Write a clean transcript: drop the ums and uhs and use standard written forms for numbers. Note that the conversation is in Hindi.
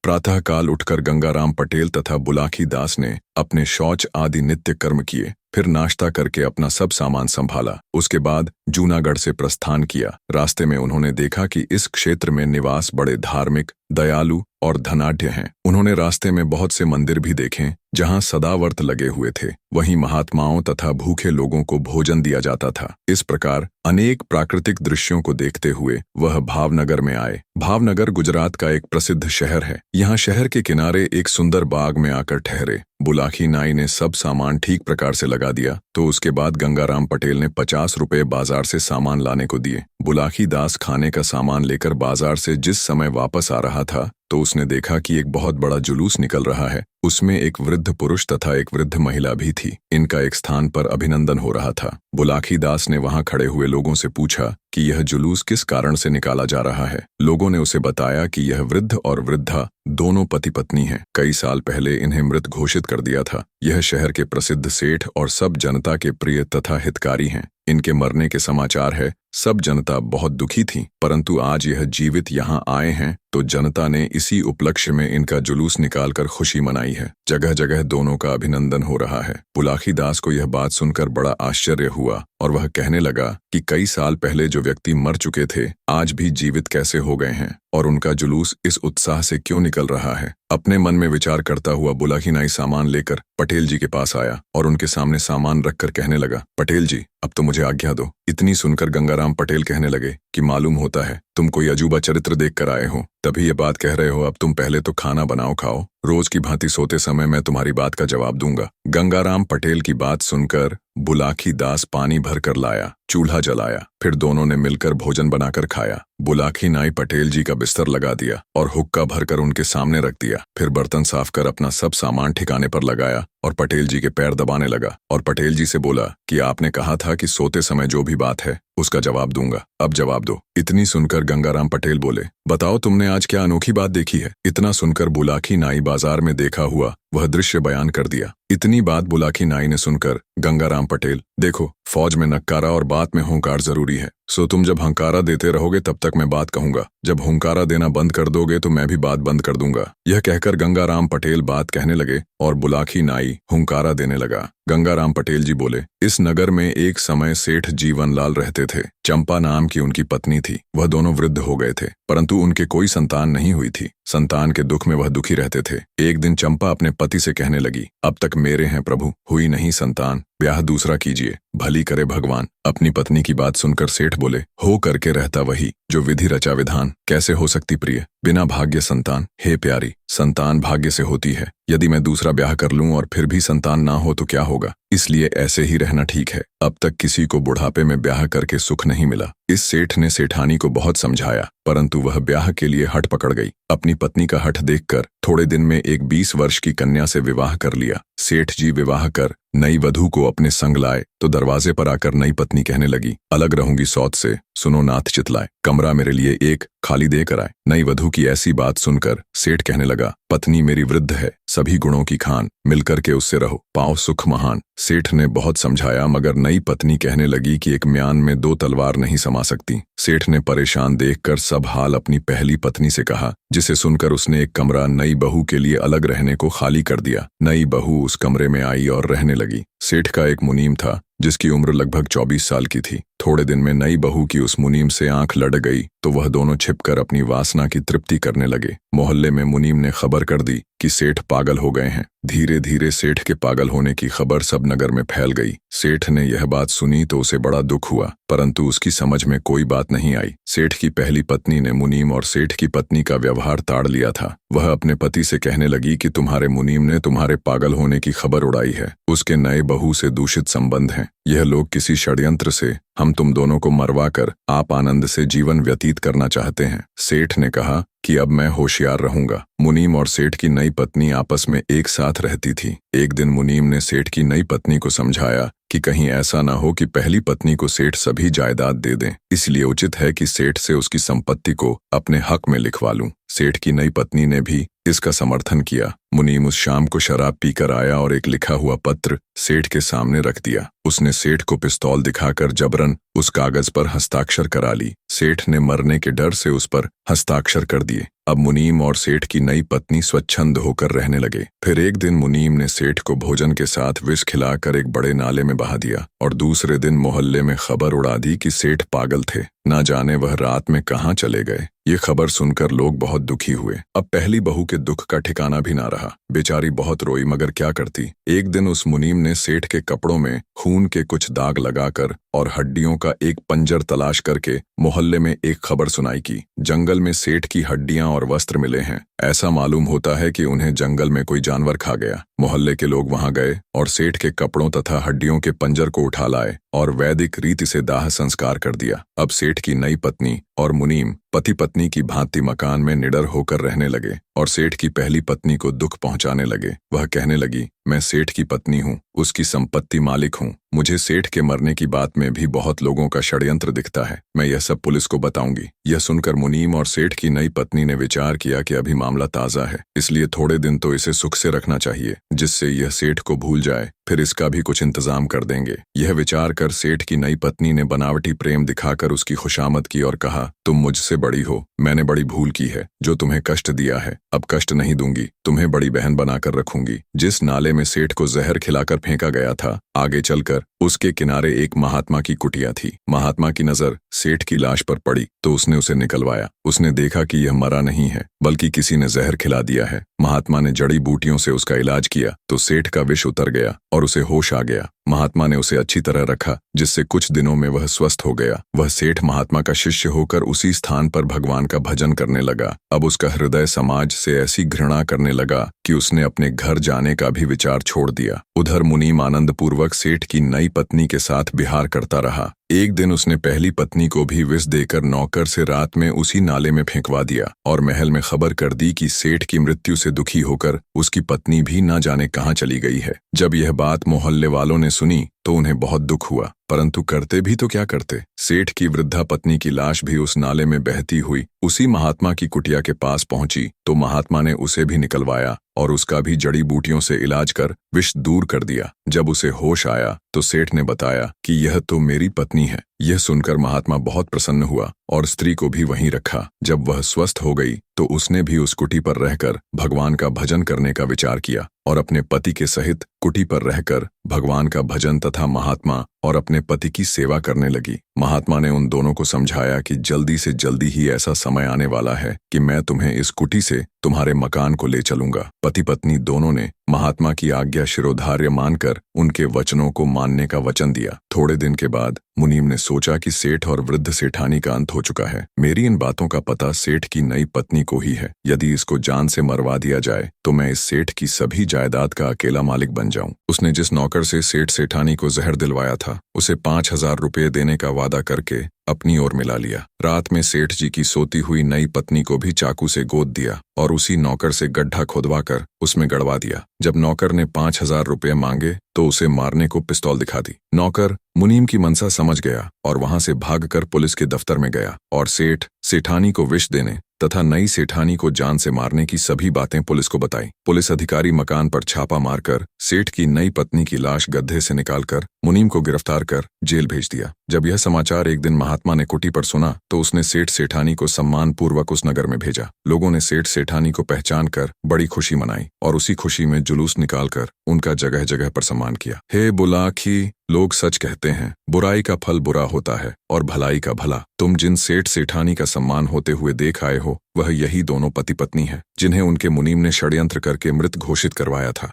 प्रातःकाल उठकर गंगाराम पटेल तथा बुलाकी दास ने अपने शौच आदि नित्य कर्म किए, फिर नाश्ता करके अपना सब सामान संभाला। उसके बाद जूनागढ़ से प्रस्थान किया। रास्ते में उन्होंने देखा कि इस क्षेत्र में निवास बड़े धार्मिक, दयालु और धनाढ्य हैं। उन्होंने रास्ते में बहुत से मंदिर भी देखे जहां सदाव्रत लगे हुए थे। वहीं महात्माओं तथा भूखे लोगों को भोजन दिया जाता था। इस प्रकार अनेक प्राकृतिक दृश्यों को देखते हुए वह भावनगर में आए। भावनगर गुजरात का एक प्रसिद्ध शहर है। यहाँ शहर के किनारे एक सुंदर बाग में आकर ठहरे। बुलाकी नाई ने सब सामान ठीक प्रकार से लगा दिया तो उसके बाद गंगाराम पटेल ने 50 रुपये बाजार से सामान लाने को दिए। बुलाकी दास खाने का सामान लेकर बाजार से जिस समय वापस आ रहा था तो उसने देखा कि एक बहुत बड़ा जुलूस निकल रहा है। उसमें एक वृद्ध पुरुष तथा एक वृद्ध महिला भी थी। इनका एक स्थान पर अभिनंदन हो रहा था। बुलाकी दास ने वहां खड़े हुए लोगों से पूछा कि यह जुलूस किस कारण से निकाला जा रहा है। लोगों ने उसे बताया कि यह वृद्ध और वृद्धा दोनों पति पत्नी हैं। कई साल पहले इन्हें मृत घोषित कर दिया था। यह शहर के प्रसिद्ध सेठ और सब जनता के प्रिय तथा हितकारी हैं। इनके मरने के समाचार है। सब जनता बहुत दुखी थी, परंतु आज यह जीवित यहाँ आए हैं तो जनता ने इसी उपलक्ष्य में इनका जुलूस निकालकर खुशी मनाई है। जगह जगह दोनों का अभिनंदन हो रहा है। बुलाकी दास को यह बात सुनकर बड़ा आश्चर्य हुआ और वह कहने लगा कि कई साल पहले जो व्यक्ति मर चुके थे आज भी जीवित कैसे हो गए हैं और उनका जुलूस इस उत्साह से क्यों निकल रहा है। अपने मन में विचार करता हुआ बुलाकी नाई सामान लेकर पटेल जी के पास आया और उनके सामने सामान रखकर कहने लगा, पटेल जी अब तो मुझे आज्ञा दो। इतनी सुनकर गंगाराम पटेल कहने लगे कि मालूम होता है तुम कोई अजूबा चरित्र देख कर आए हो, तभी ये बात कह रहे हो। अब तुम पहले तो खाना बनाओ, खाओ। रोज की भांति सोते समय मैं तुम्हारी बात का जवाब दूंगा। गंगाराम पटेल की बात सुनकर बुलाकी दास पानी भर कर लाया, चूल्हा जलाया, फिर दोनों ने मिलकर भोजन बनाकर खाया। बुलाकी नाई पटेल जी का बिस्तर लगा दिया और हुक्का भरकर उनके सामने रख दिया। फिर बर्तन साफ कर अपना सब सामान ठिकाने पर लगाया और पटेल जी के पैर दबाने लगा और पटेल जी से बोला कि आपने कहा था कि सोते समय जो भी बात है उसका जवाब दूंगा, अब जवाब दो। इतनी सुनकर गंगाराम पटेल बोले, बताओ तुमने आज क्या अनोखी बात देखी है। इतना सुनकर बुलाकी नाई बाजार में देखा हुआ वह दृश्य बयान कर दिया। इतनी बात बुलाकी नाई ने सुनकर गंगाराम पटेल, देखो फौज में नक्कारा और बात में हुंकार जरूरी है, सो तुम जब हंकारा देते रहोगे तब तक मैं बात कहूंगा, जब हुंकारा देना बंद कर दोगे तो मैं भी बात बंद कर दूंगा। यह कहकर गंगाराम पटेल बात कहने लगे और बुलाकी नाई हुंकारा देने लगा। गंगाराम पटेल जी बोले, इस नगर में एक समय सेठ जीवनलाल रहते थे। चंपा नाम की उनकी पत्नी थी। वह दोनों वृद्ध हो गए थे परंतु उनके कोई संतान नहीं हुई थी। संतान के दुख में वह दुखी रहते थे। एक दिन चंपा अपने पति से कहने लगी, अब तक मेरे हैं प्रभु, हुई नहीं संतान, ब्याह दूसरा कीजिए, भली करे भगवान। अपनी पत्नी की बात सुनकर सेठ बोले, हो करके रहता वही जो विधि रचा विधान, कैसे हो सकती प्रिय बिना भाग्य संतान। हे प्यारी, संतान भाग्य से होती है। यदि मैं दूसरा ब्याह कर लूं और फिर भी संतान ना हो तो क्या होगा, इसलिए ऐसे ही रहना ठीक है। अब तक किसी को बुढ़ापे में ब्याह करके सुख नहीं मिला। इस सेठ ने सेठानी को बहुत समझाया परंतु वह ब्याह के लिए हठ पकड़ गई। अपनी पत्नी का हठ देखकर थोड़े दिन में एक 20 वर्ष की कन्या से विवाह कर लिया। सेठ जी विवाह कर नई वधू को अपने संग लाए तो दरवाजे पर आकर नई पत्नी कहने लगी, अलग रहूंगी सौत से, सुनो नाथ चितलाए, कमरा मेरे लिए एक खाली दे कर आए। नई वधू की ऐसी बात सुनकर सेठ कहने लगा, पत्नी मेरी वृद्ध है, सभी गुणों की खान, मिलकर के उससे रहो, पाओ सुख महान। सेठ ने बहुत समझाया मगर नई पत्नी कहने लगी कि एक म्यान में 2 तलवार नहीं समा सकती। सेठ ने परेशान देखकर सब हाल अपनी पहली पत्नी से कहा, जिसे सुनकर उसने एक कमरा नई बहू के लिए अलग रहने को खाली कर दिया। नई बहू उस कमरे में आई और रहने लगी। सेठ का एक मुनीम था जिसकी उम्र लगभग 24 साल की थी। थोड़े दिन में नई बहू की उस मुनीम से आंख लड़ गई तो वह दोनों छिपकर अपनी वासना की तृप्ति करने लगे। मोहल्ले में मुनीम ने खबर कर दी कि सेठ पागल हो गए हैं। धीरे धीरे सेठ के पागल होने की खबर सब नगर में फैल गई। सेठ ने यह बात सुनी तो उसे बड़ा दुख हुआ परंतु उसकी समझ में कोई बात नहीं आई। सेठ की पहली पत्नी ने मुनीम और सेठ की पत्नी का व्यवहार ताड़ लिया था। वह अपने पति से कहने लगी कि तुम्हारे मुनीम ने तुम्हारे पागल होने की खबर उड़ाई है, उसके नए बहू से दूषित संबंध हैं। यह लोग किसी षड्यंत्र से हम तुम दोनों को मरवा कर आप आनंद से जीवन व्यतीत करना चाहते हैं। सेठ ने कहा कि अब मैं होशियार रहूंगा। मुनीम और सेठ की नई पत्नी आपस में एक साथ रहती थी। एक दिन मुनीम ने सेठ की नई पत्नी को समझाया कि कहीं ऐसा ना हो कि पहली पत्नी को सेठ सभी जायदाद दे दें, इसलिए उचित है कि सेठ से उसकी संपत्ति को अपने हक में लिखवा लूं। सेठ की नई पत्नी ने भी इसका समर्थन किया। मुनीम उस शाम को शराब पीकर आया और एक लिखा हुआ पत्र सेठ के सामने रख दिया। उसने सेठ को पिस्तौल दिखाकर जबरन उस कागज पर हस्ताक्षर करा ली। सेठ ने मरने के डर से उस पर हस्ताक्षर कर दिए। अब मुनीम और सेठ की नई पत्नी स्वच्छंद होकर रहने लगे। फिर एक दिन मुनीम ने सेठ को भोजन के साथ विष खिलाकर एक बड़े नाले में बहा दिया और दूसरे दिन मोहल्ले में खबर उड़ा दी कि सेठ पागल थे, ना जाने वह रात में कहाँ चले गए। ये खबर सुनकर लोग बहुत दुखी हुए। अब पहली बहू के दुख का ठिकाना भी ना रहा। बेचारी बहुत रोई, मगर क्या करती। एक दिन उस मुनीम ने सेठ के कपड़ों में खून के कुछ दाग लगाकर और हड्डियों का एक पंजर तलाश करके मोहल्ले में एक खबर सुनाई कि जंगल में सेठ की हड्डियां और वस्त्र मिले हैं। ऐसा मालूम होता है कि उन्हें जंगल में कोई जानवर खा गया। मोहल्ले के लोग वहां गए और सेठ के कपड़ों तथा हड्डियों के पंजर को उठा लाए और वैदिक रीति से दाह संस्कार कर दिया। अब सेठ की नई पत्नी और मुनीम पति पत्नी की भांति मकान में निडर होकर रहने लगे और सेठ की पहली पत्नी को दुख पहुंचाने लगे। वह कहने लगी, मैं सेठ की पत्नी हूँ, उसकी संपत्ति मालिक हूँ। मुझे सेठ के मरने की बात में भी बहुत लोगों का षड्यंत्र दिखता है। मैं यह सब पुलिस को बताऊंगी। यह सुनकर मुनीम और सेठ की नई पत्नी ने विचार किया कि अभी मामला ताजा है, इसलिए थोड़े दिन तो इसे सुख से रखना चाहिए, जिससे यह सेठ को भूल जाए। फिर इसका भी कुछ इंतजाम कर देंगे। यह विचार कर सेठ की नई पत्नी ने बनावटी प्रेम दिखाकर उसकी खुशामद की और कहा, तुम मुझसे बड़ी हो, मैंने बड़ी भूल की है जो तुम्हें कष्ट दिया है। अब कष्ट नहीं दूंगी, तुम्हें बड़ी बहन बनाकर रखूंगी। जिस नाले में सेठ को जहर खिलाकर फेंका गया था, आगे चलकर उसके किनारे एक महात्मा की कुटिया थी। महात्मा की नजर सेठ की लाश पर पड़ी तो उसने उसे निकलवाया। उसने देखा कि यह मरा नहीं है, बल्कि किसी ने जहर खिला दिया है। महात्मा ने जड़ी बूटियों से उसका इलाज किया तो सेठ का विष उतर गया और उसे होश आ गया। महात्मा ने उसे अच्छी तरह रखा, जिससे कुछ दिनों में वह स्वस्थ हो गया। वह सेठ महात्मा का शिष्य होकर उसी स्थान पर भगवान का भजन करने लगा। अब उसका हृदय समाज से ऐसी घृणा करने लगा कि उसने अपने घर जाने का भी विचार छोड़ दिया। उधर मुनीम आनंद पूर्वक सेठ की नई पत्नी के साथ विहार करता रहा। एक दिन उसने पहली पत्नी को भी विष देकर नौकर से रात में उसी नाले में फेंकवा दिया और महल में खबर कर दी कि सेठ की मृत्यु से दुखी होकर उसकी पत्नी भी न जाने कहाँ चली गई है। जब यह बात मोहल्ले वालों ने सुनी तो उन्हें बहुत दुख हुआ, परंतु करते भी तो क्या करते। सेठ की वृद्धा पत्नी की लाश भी उस नाले में बहती हुई उसी महात्मा की कुटिया के पास पहुंची तो महात्मा ने उसे भी निकलवाया और उसका भी जड़ी बूटियों से इलाज कर विष दूर कर दिया। जब उसे होश आया तो सेठ ने बताया कि यह तो मेरी पत्नी है। यह सुनकर महात्मा बहुत प्रसन्न हुआ और स्त्री को भी वहीं रखा। जब वह स्वस्थ हो गई तो उसने भी उस कुटी पर रहकर भगवान का भजन करने का विचार किया और अपने पति के सहित कुटी पर रहकर भगवान का भजन तथा महात्मा और अपने पति की सेवा करने लगी। महात्मा ने उन दोनों को समझाया कि जल्दी से जल्दी ही ऐसा समय आने वाला है कि मैं तुम्हें इस कुटी से तुम्हारे मकान को ले चलूंगा। पति पत्नी दोनों ने महात्मा की आज्ञा शिरोधार्य मानकर उनके वचनों को मानने का वचन दिया। थोड़े दिन के बाद मुनीम ने सोचा कि सेठ और वृद्ध सेठानी का अंत हो चुका है। मेरी इन बातों का पता सेठ की नई पत्नी को ही है। यदि इसको जान से मरवा दिया जाए तो मैं इस सेठ की सभी जायदाद का अकेला मालिक बन जाऊं। उसने जिस नौकर से सेठ सेठानी को जहर दिलवाया था उसे 5,000 रुपये देने का वादा करके अपनी ओर मिला लिया। रात में सेठ जी की सोती हुई नई पत्नी को भी चाकू से गोद दिया और उसी नौकर से गड्ढा खोदवाकर उसमें गड़वा दिया। जब नौकर ने 5,000 रुपये मांगे तो उसे मारने को पिस्तौल दिखा दी। नौकर मुनीम की मनसा समझ गया और वहां से भागकर पुलिस के दफ्तर में गया और सेठ सेठानी को विष देने तथा नई सेठानी को जान से मारने की सभी बातें पुलिस को बताई। पुलिस अधिकारी मकान पर छापा मारकर सेठ की नई पत्नी की लाश गड्ढे से निकालकर मुनीम को गिरफ्तार कर जेल भेज दिया। जब यह समाचार एक दिन महात्मा ने कुटी पर सुना तो उसने सेठ सेठानी को सम्मान पूर्वक उस नगर में भेजा। लोगों ने सेठ सेठानी को पहचान कर बड़ी खुशी मनाई और उसी खुशी में जुलूस निकालकर उनका जगह जगह पर सम्मान किया। हे बुलाखी, लोग सच कहते हैं, बुराई का फल बुरा होता है और भलाई का भला। तुम जिन सेठ सेठानी का सम्मान होते हुए देख आए हो वह यही दोनों पति पत्नी है जिन्हें उनके मुनीम ने षड्यंत्र करके मृत घोषित करवाया था।